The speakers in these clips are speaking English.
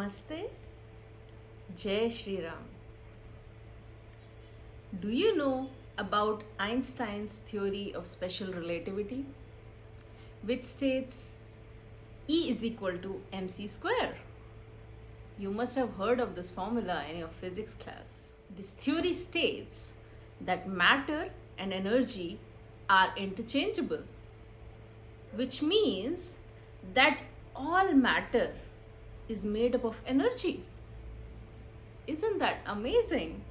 Namaste, Jai Shree Ram. Do you know about Einstein's theory of special relativity, which states E is equal to mc square? You must have heard of this formula in your physics class. This theory states that matter and energy are interchangeable, which means that all matter is made up of energy. Isn't that amazing?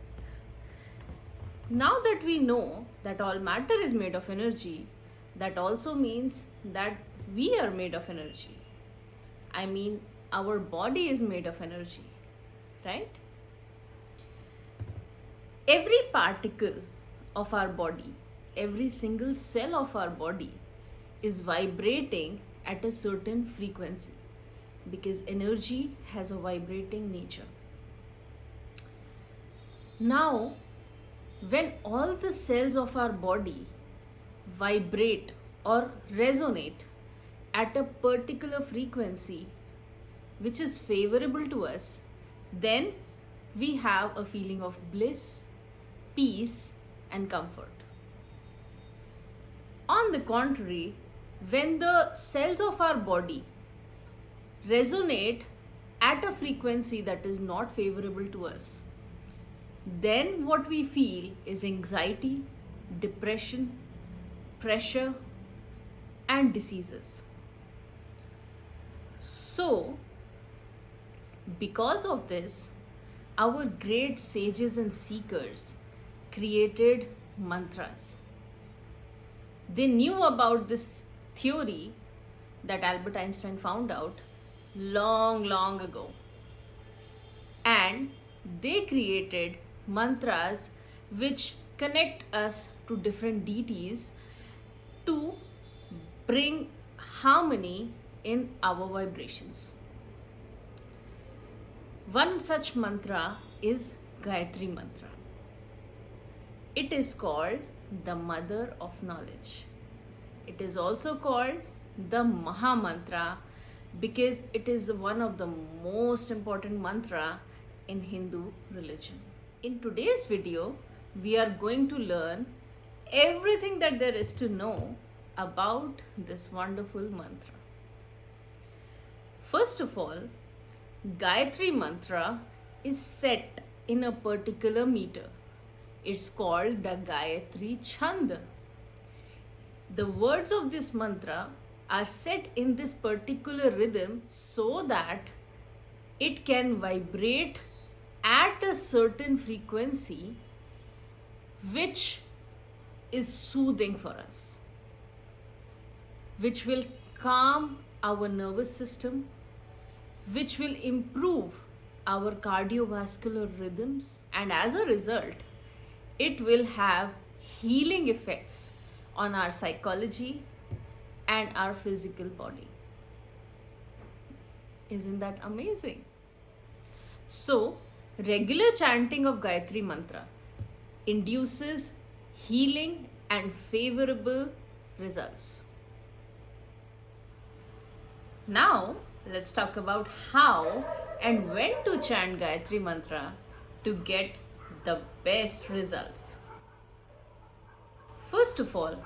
Now that we know that all matter is made of energy, that also means that we are made of energy. I mean, our body is made of energy, right? Every particle of our body, every single cell of our body is vibrating at a certain frequency because energy has a vibrating nature. Now, when all the cells of our body vibrate or resonate at a particular frequency which is favorable to us, then we have a feeling of bliss, peace, and comfort. On the contrary, when the cells of our body resonate at a frequency that is not favorable to us, then what we feel is anxiety, depression, pressure, and diseases. So, because of this, our great sages and seekers created mantras. They knew about this theory that Albert Einstein found out long ago. And they created mantras which connect us to different deities to bring harmony in our vibrations. One such mantra is Gayatri Mantra. It is called the mother of knowledge. It is also called the Maha Mantra because it is one of the most important mantra in Hindu religion. In today's video, we are going to learn everything that there is to know about this wonderful mantra. First of all, Gayatri Mantra is set in a particular meter. It's called the Gayatri chant. The words of this mantra are set in this particular rhythm so that it can vibrate at a certain frequency which is soothing for us, which will calm our nervous system, which will improve our cardiovascular rhythms, and as a result, it will have healing effects on our psychology and our physical body. Isn't that amazing? So, regular chanting of Gayatri Mantra induces healing and favorable results. Now, let's talk about how and when to chant Gayatri Mantra to get the best results. First of all,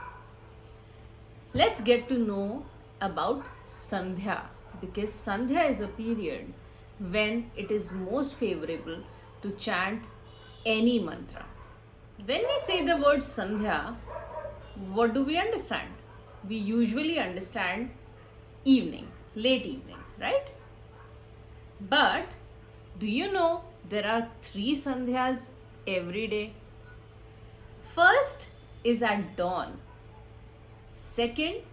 let's get to know about Sandhya, because Sandhya is a period when it is most favorable to chant any mantra. When we say the word Sandhya, what do we understand? We usually understand evening, late evening, right? But do you know there are 3 Sandhyas every day? First is at dawn, second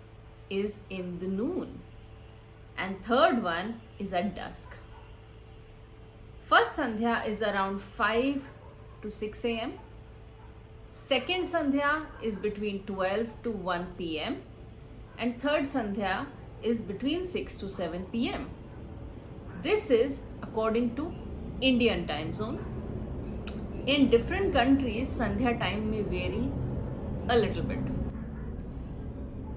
is in the noon, and third one is at dusk. First Sandhya is around 5 to 6 a.m. Second Sandhya is between 12 to 1 p.m. and third Sandhya is between 6 to 7 p.m. This is according to Indian time zone. In different countries, Sandhya time may vary a little bit.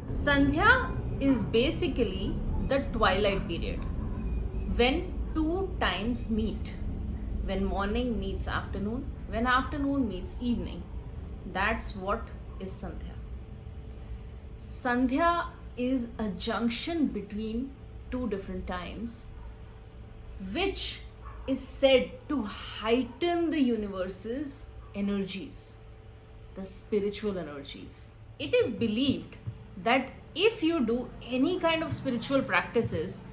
Sandhya is basically the twilight period when two times meet. When morning meets afternoon, when afternoon meets evening. That's what is Sandhya. Sandhya is a junction between two different times, which is said to heighten the universe's energies, the spiritual energies. It is believed that if you do any kind of spiritual practices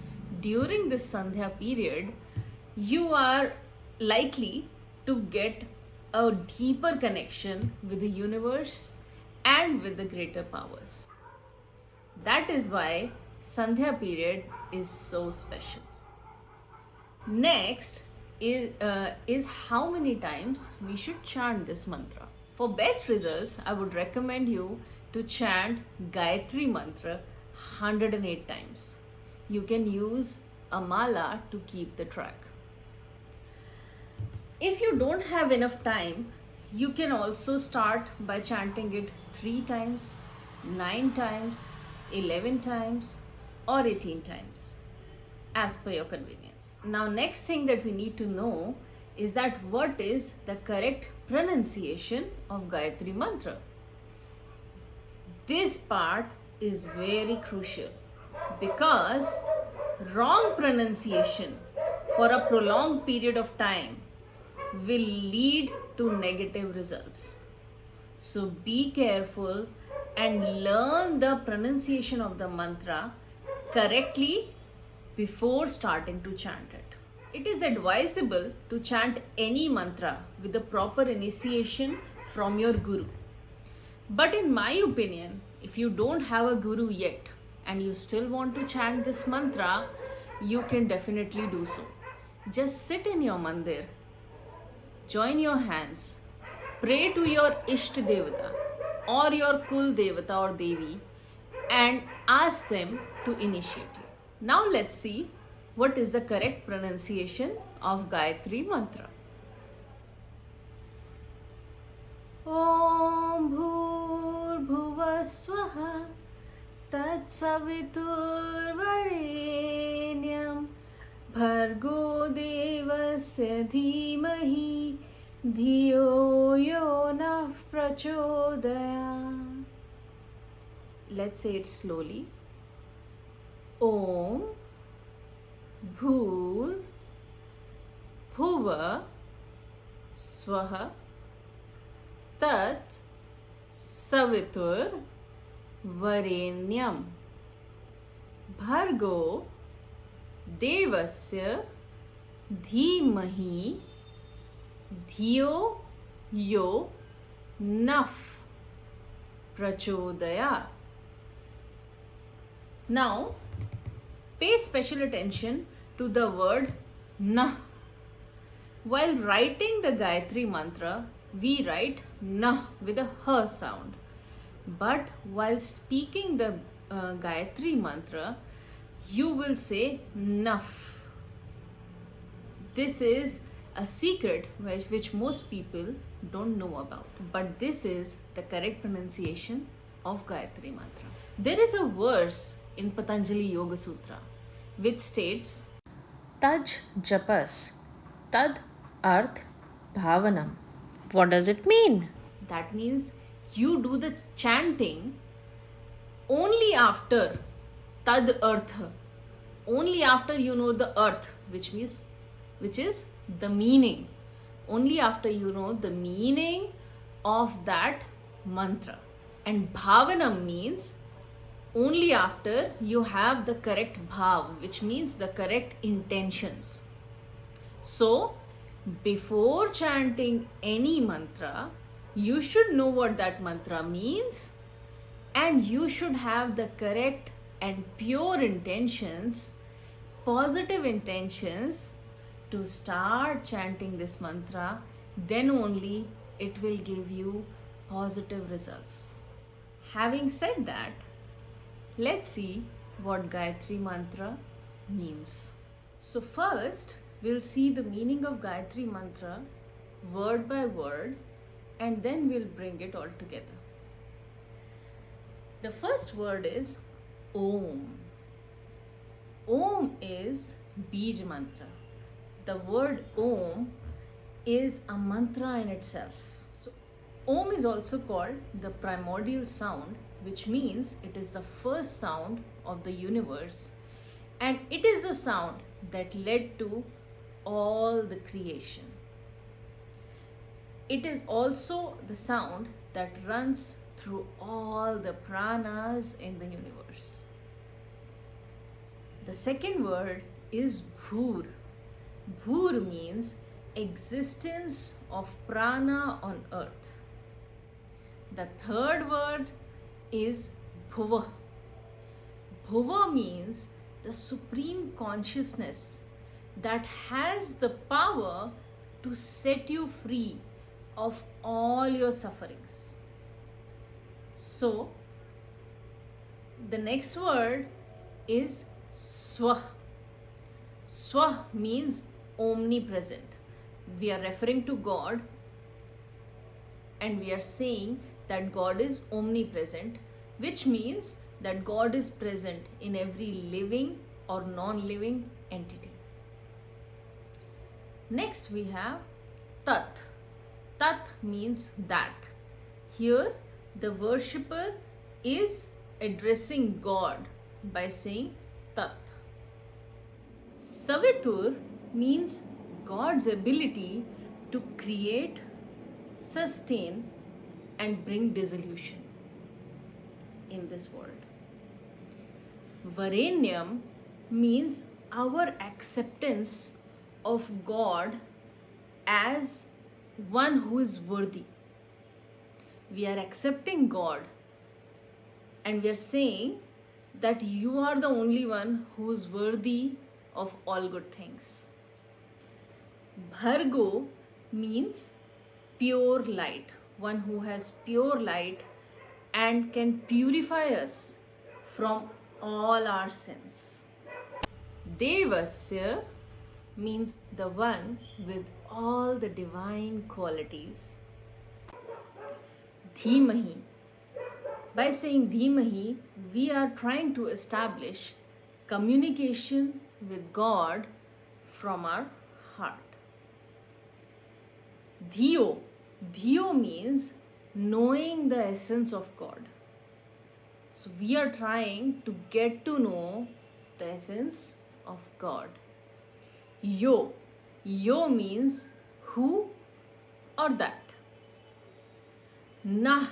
during this Sandhya period, you are likely to get a deeper connection with the universe and with the greater powers. That is why Sandhya period is so special. Next is how many times we should chant this mantra. For best results, I would recommend you to chant Gayatri Mantra 108 times. You can use a mala to keep the track. If you don't have enough time, you can also start by chanting it 3 times, 9 times, 11 times, or 18 times, as per your convenience. Now, next thing that we need to know is that what is the correct pronunciation of Gayatri Mantra. This part is very crucial because wrong pronunciation for a prolonged period of time will lead to negative results. So be careful and learn the pronunciation of the mantra correctly before starting to chant it. It is advisable to chant any mantra with the proper initiation from your guru. But in my opinion, if you don't have a guru yet and you still want to chant this mantra, you can definitely do so. Just sit in your mandir, join your hands, pray to your Ishta Devata or your Kul Devata or Devi and ask them to initiate you. Now let's see what is the correct pronunciation of Gayatri Mantra. Om Bhur Bhuva Swaha Tat Saviturvarenyam Bhargo Devasya Dhimahi Dhiyo Yo Nah Prachodaya. Let's say it slowly. Om Bhur Bhuva Swaha Tat Savitur Varenyam Bhargo Devasya Dhimahi Dhiyo Yo Nah Prachodaya. Now, pay special attention to the word Nah. While writing the Gayatri Mantra, we write Nah with a H sound. But while speaking the Gayatri Mantra, you will say Naf. This is a secret which most people don't know about. But this is the correct pronunciation of Gayatri Mantra. There is a verse in Patanjali Yoga Sutra which states Taj Japas Tad Arth Bhavanam. What does it mean? That means you do the chanting only after Tad Artha, only after you know the earth, which is the meaning. Only after you know the meaning of that mantra. And Bhavanam means only after you have the correct bhav, which means the correct intentions. So, before chanting any mantra, you should know what that mantra means and you should have the correct and pure intentions, positive intentions to start chanting this mantra. Then only it will give you positive results. Having said that, let's see what Gayatri Mantra means. So first, we'll see the meaning of Gayatri Mantra word by word and then we'll bring it all together. The first word is Om. Om is Bij Mantra. the word Om is a mantra in itself. So, Om is also called the primordial sound, which means it is the first sound of the universe, and it is the sound that led to all the creation. It is also the sound that runs through all the pranas in the universe. The second word is Bhur. Bhur means existence of prana on earth. The third word is Bhuva. Bhuva means the supreme consciousness that has the power to set you free of all your sufferings. So, the next word is Swah. Swah means omnipresent. We are referring to God and we are saying that God is omnipresent, which means that God is present in every living or non-living entity. Next we have Tat. Tat means that. Here the worshipper is addressing God by saying Tat. Savitur means God's ability to create, sustain and bring dissolution in this world. Varenyam means our acceptance of God as one who is worthy. We are accepting God and we are saying that you are the only one who is worthy of all good things. Bhargo means pure light, one who has pure light and can purify us from all our sins. Devasya means the one with all the divine qualities. Dhimahi. By saying Dhimahi, we are trying to establish communication with God from our heart. Dhiyo. Dhiyo means knowing the essence of God. So we are trying to get to know the essence of God. Yo. Yo means who or that. Nah.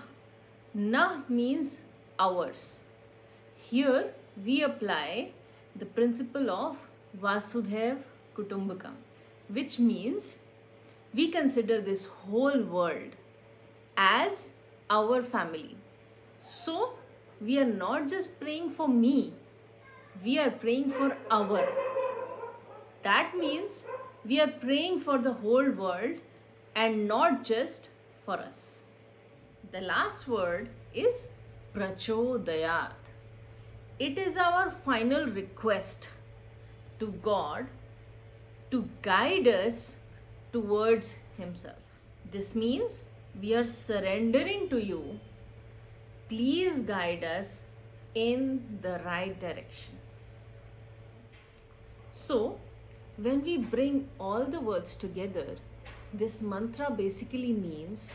Nah means ours. Here we apply the principle of Vasudhaiv Kutumbakam, which means we consider this whole world as our family. So we are not just praying for me, we are praying for our. That means we are praying for the whole world and not just for us. The last word is Prachodayat. It is our final request to God to guide us towards Himself. This means we are surrendering to you. Please guide us in the right direction. So, when we bring all the words together, this mantra basically means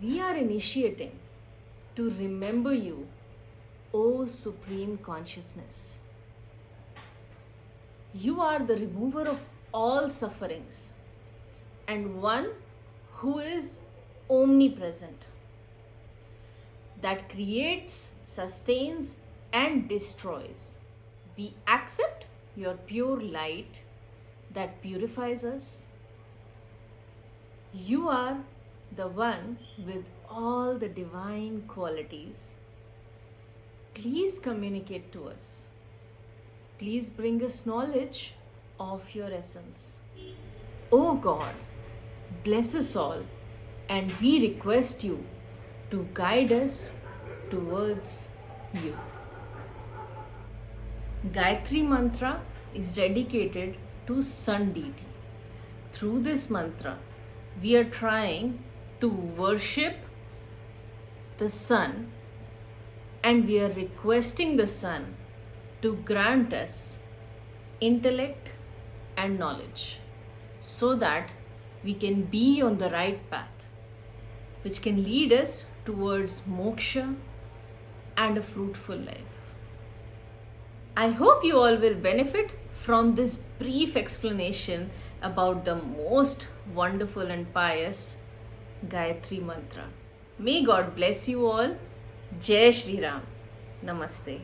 we are initiating to remember you, O Supreme Consciousness. You are the remover of all sufferings and one who is omnipresent, that creates, sustains and destroys. We accept your pure light that purifies us. You are the one with all the divine qualities. Please communicate to us. Please bring us knowledge of your essence. O God, bless us all, and we request you to guide us towards you. Gayatri Mantra is dedicated to Sun deity. Through this mantra, we are trying to worship the sun and we are requesting the sun to grant us intellect, and knowledge so that we can be on the right path, which can lead us towards moksha and a fruitful life. I hope you all will benefit from this brief explanation about the most wonderful and pious Gayatri Mantra. May God bless you all. Jai Shree Ram. Namaste.